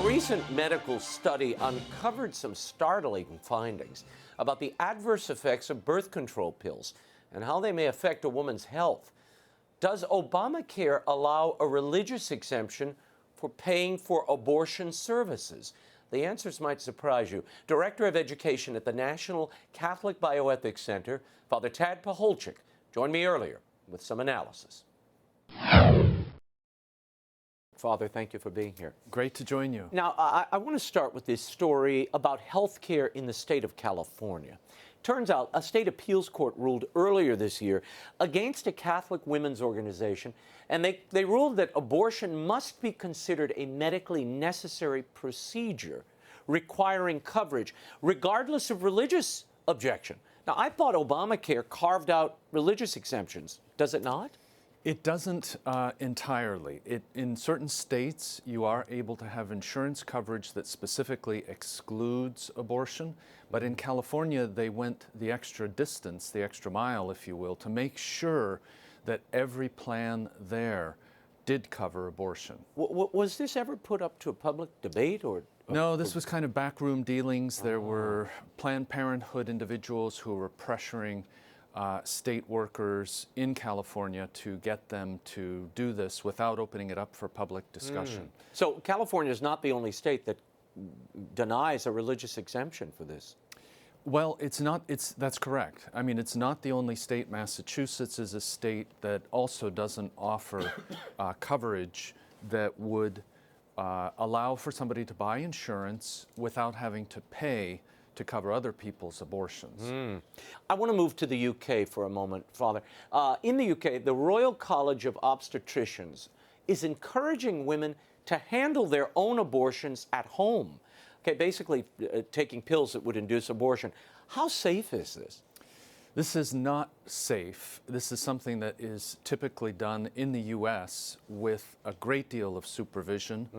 recent medical study uncovered some startling findings about the adverse effects of birth control pills and how they may affect a woman's health. Does Obamacare allow a religious exemption for paying for abortion services? The answers might surprise you. Director of Education at the National Catholic Bioethics Center, Father Pacholczyk, joined me earlier with some analysis. Father, thank you for being here. Great to join you. Now, I want to start with this story about health care in the state of California. Turns out a state appeals court ruled earlier this year against a Catholic women's organization, and they ruled that abortion must be considered a medically necessary procedure requiring coverage, regardless of religious objection. Now, I thought Obamacare carved out religious exemptions. Does it not? It doesn't entirely. In certain states, you are able to have insurance coverage that specifically excludes abortion. But in California, they went the extra distance, the extra mile, if you will, to make sure that every plan there did cover abortion. Was this ever put up to a public debate? No, this was kind of backroom dealings. There were Planned Parenthood individuals who were pressuring state workers in California to get them to do this without opening it up for public discussion. So California is not the only state that denies a religious exemption for this. Well, it's not. That's correct. I mean, it's not the only state. Massachusetts is a state that also doesn't offer coverage that would allow for somebody to buy insurance without having to pay to cover other people's abortions. I want to move to the UK for a moment, Father. In the UK, the Royal College of Obstetricians is encouraging women to handle their own abortions at home. Okay, basically taking pills that would induce abortion. How safe is this? This is not safe. This is something that is typically done in the U.S. with a great deal of supervision.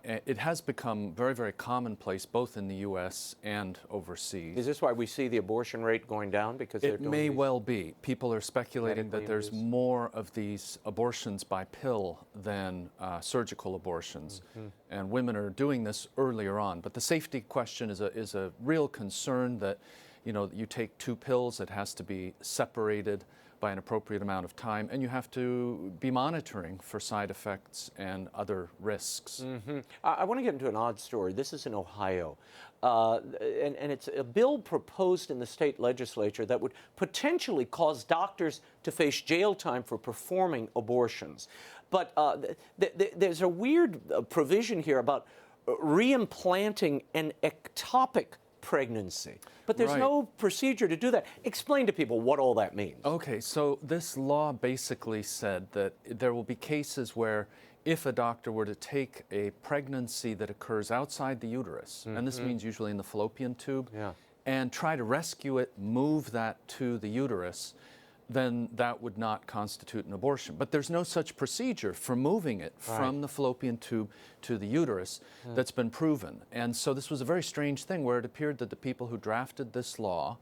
It has become very, very commonplace both in the U.S. and overseas. Is this why we see the abortion rate going down? Because it may well be. People are speculating that there's more of these abortions by pill than surgical abortions. And women are doing this earlier on. But the safety question is a real concern that you take 2 pills, it has to be separated by an appropriate amount of time, and you have to be monitoring for side effects and other risks. I want to get into an odd story. This is in Ohio, and it's a bill proposed in the state legislature that would potentially cause doctors to face jail time for performing abortions. But there's a weird provision here about reimplanting an ectopic pregnancy, but there's no procedure to do that. Explain to people what all that means. Okay, so this law basically said that there will be cases where if a doctor were to take a pregnancy that occurs outside the uterus, and this means usually in the fallopian tube, and try to rescue it, move that to the uterus, then that would not constitute an abortion. But there's no such procedure for moving it from the fallopian tube to the uterus that's been proven. And so this was a very strange thing where it appeared that the people who drafted this law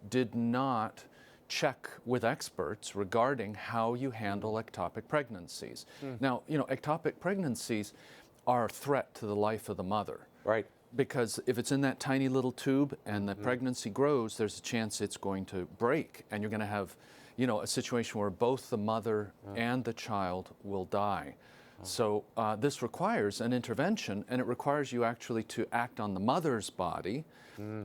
did not check with experts regarding how you handle ectopic pregnancies. Now, ectopic pregnancies are a threat to the life of the mother. Right. Because if it's in that tiny little tube and the pregnancy grows, there's a chance it's going to break, and you're going to have a situation where both the mother and the child will die. So this requires an intervention, and it requires you actually to act on the mother's body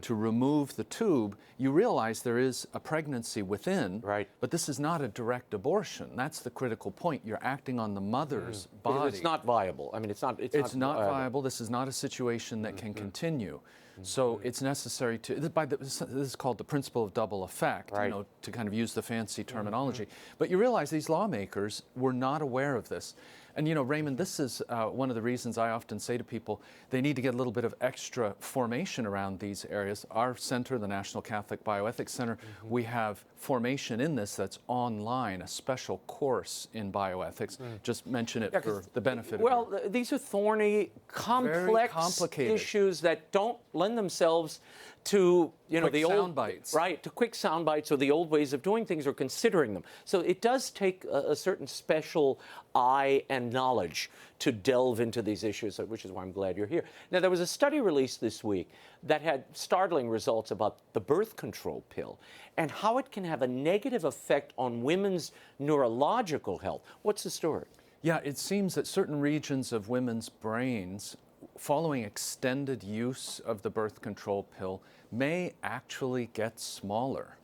to remove the tube. You realize there is a pregnancy within, but this is not a direct abortion. That's the critical point. You're acting on the mother's body. Because it's not viable. I mean, it's not viable. This is not a situation that can continue. So it's necessary to, this is called the principle of double effect, to kind of use the fancy terminology. But you realize these lawmakers were not aware of this. And Raymond, this is one of the reasons I often say to people, they need to get a little bit of extra formation around these areas. Our center, the National Catholic Bioethics Center, we have formation in this that's online, a special course in bioethics. Just mention it for the benefit of these are thorny, complex issues that don't lend themselves to the Quick old sound bites. right, to quick sound bites or the old ways of doing things or considering them. So it does take a certain special eye and knowledge to delve into these issues, which is why I'm glad you're here. Now, there was a study released this week that had startling results about the birth control pill and how it can have a negative effect on women's neurological health. What's the story? Yeah, it seems that certain regions of women's brains, following extended use of the birth control pill, may actually get smaller.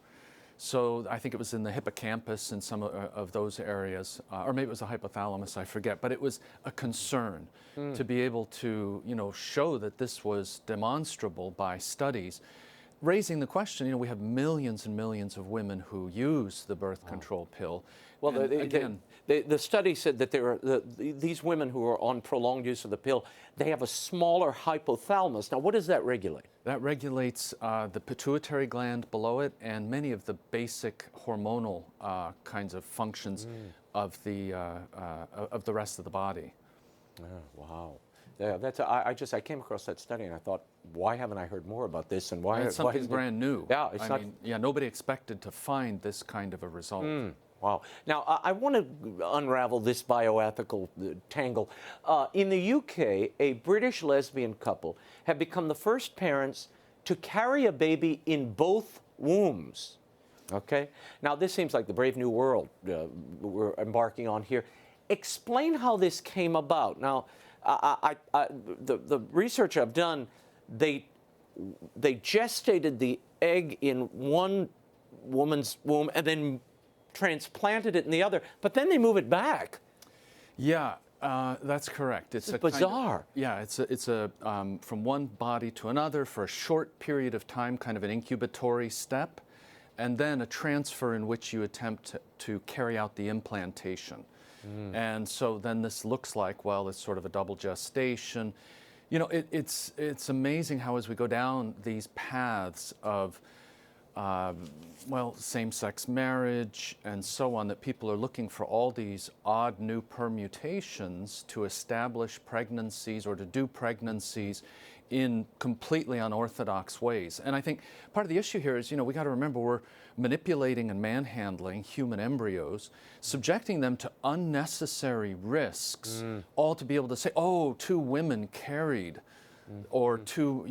So I think it was in the hippocampus and some of those areas, or maybe it was the hypothalamus, I forget, but it was a concern to be able to, show that this was demonstrable by studies, raising the question, we have millions and millions of women who use the birth control pill. Well, the study said that these women who are on prolonged use of the pill, they have a smaller hypothalamus. Now, what does that regulate? That regulates the pituitary gland below it and many of the basic hormonal kinds of functions of the rest of the body. Oh, wow. Yeah, I came across that study and I thought, why haven't I heard more about this? And why? It's something brand new. Yeah, it's not. Nobody expected to find this kind of a result. Wow. Now, I want to unravel this bioethical tangle. In the UK, a British lesbian couple have become the first parents to carry a baby in both wombs. Okay? Now, this seems like the brave new world we're embarking on here. Explain how this came about. Now, the research I've done, they gestated the egg in one woman's womb and then transplanted it in the other, but then they move it back. Yeah, that's correct. It's bizarre. It's from one body to another for a short period of time, kind of an incubatory step, and then a transfer in which you attempt to carry out the implantation. And so then this looks like, well, it's sort of a double gestation. It's amazing how as we go down these paths of same-sex marriage and so on, that people are looking for all these odd new permutations to establish pregnancies or to do pregnancies in completely unorthodox ways. And I think part of the issue here is, we got to remember we're manipulating and manhandling human embryos, subjecting them to unnecessary risks, all to be able to say, oh, two women carried, or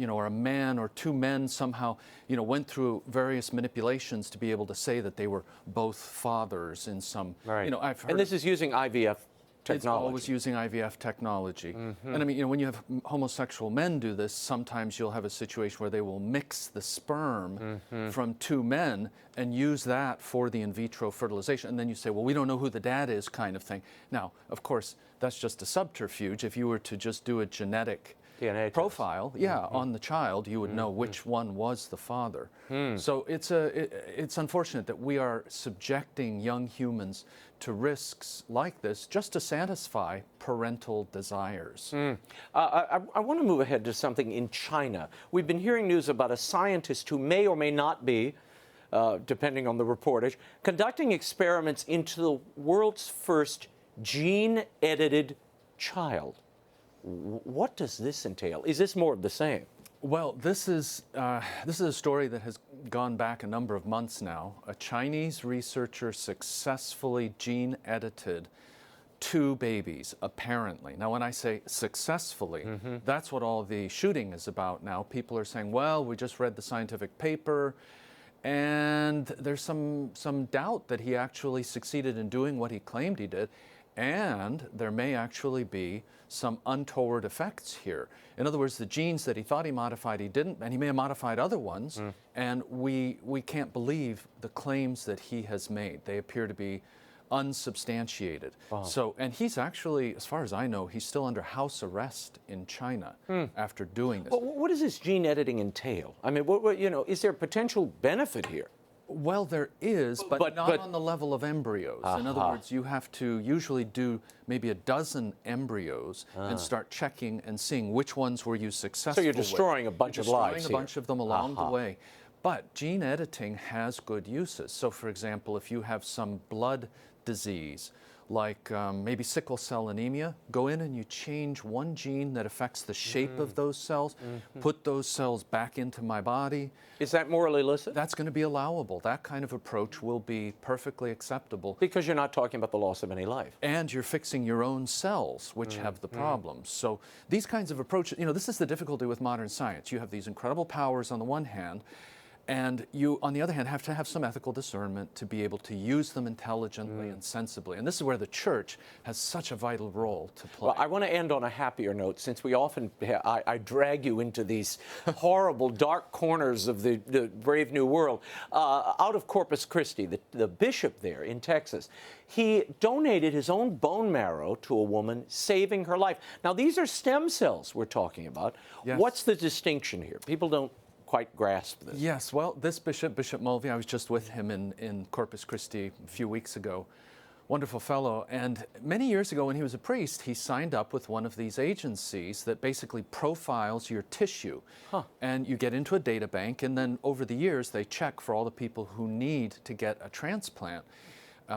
or a man or two men somehow, went through various manipulations to be able to say that they were both fathers in some, right. I've heard. And this is using IVF technology. It's always using IVF technology. And I mean, when you have homosexual men do this, sometimes you'll have a situation where they will mix the sperm from two men and use that for the in vitro fertilization. And then you say, well, we don't know who the dad is, kind of thing. Now, of course, that's just a subterfuge. If you were to just do a genetic DNA profile, on the child, you would know which one was the father. So it's unfortunate that we are subjecting young humans to risks like this just to satisfy parental desires. I want to move ahead to something in China. We've been hearing news about a scientist who may or may not be, depending on the reportage, conducting experiments into the world's first gene-edited child. What does this entail? Is this more of the same? Well, this is a story that has gone back a number of months now. A Chinese researcher successfully gene-edited two babies, apparently. Now, when I say successfully, that's what all the shooting is about now. People are saying, well, we just read the scientific paper, and there's some doubt that he actually succeeded in doing what he claimed he did. And there may actually be some untoward effects here. In other words, the genes that he thought he modified, he didn't, and he may have modified other ones, and we can't believe the claims that he has made. They appear to be unsubstantiated. Wow. So, and he's actually, as far as I know, he's still under house arrest in China after doing this. Well, what does this gene editing entail? I mean, is there potential benefit here? Well, there is, but not on the level of embryos. In other words, you have to usually do maybe a dozen embryos and start checking and seeing which ones were you successful with. So you're destroying a bunch of lives here. Destroying a bunch of them along the way. But gene editing has good uses. So, for example, if you have some blood disease like maybe sickle cell anemia, go in and you change one gene that affects the shape of those cells, put those cells back into my body. Is that morally illicit? That's going to be allowable. That kind of approach will be perfectly acceptable. Because you're not talking about the loss of any life. And you're fixing your own cells, which have the problems. So these kinds of approaches, this is the difficulty with modern science. You have these incredible powers on the one hand, and you, on the other hand, have to have some ethical discernment to be able to use them intelligently and sensibly. And this is where the church has such a vital role to play. Well, I want to end on a happier note, since we often, I drag you into these horrible, dark corners of the brave new world. Out of Corpus Christi, the bishop there in Texas, he donated his own bone marrow to a woman, saving her life. Now, these are stem cells we're talking about. Yes. What's the distinction here? People don't quite grasp this. Yes, well, this bishop, Bishop Mulvey, I was just with him in Corpus Christi a few weeks ago. Wonderful fellow. And many years ago when he was a priest, he signed up with one of these agencies that basically profiles your tissue. And you get into a data bank, and then over the years they check for all the people who need to get a transplant.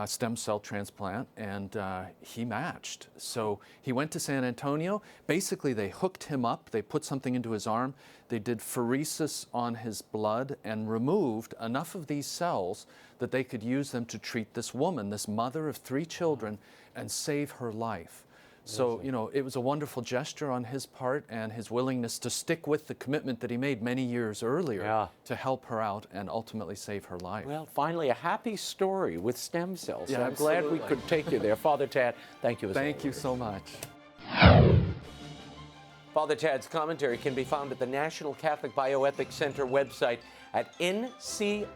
Stem cell transplant, and he matched. So he went to San Antonio. Basically, they hooked him up. They put something into his arm. They did pheresis on his blood and removed enough of these cells that they could use them to treat this woman, this mother of 3 children, and save her life. So, it was a wonderful gesture on his part, and his willingness to stick with the commitment that he made many years earlier to help her out and ultimately save her life. Well, finally, a happy story with stem cells. Yeah, so I'm glad we could take you there. Father Tad, thank you. Thank you so much. Father Tad's commentary can be found at the National Catholic Bioethics Center website at ncbcenter.org.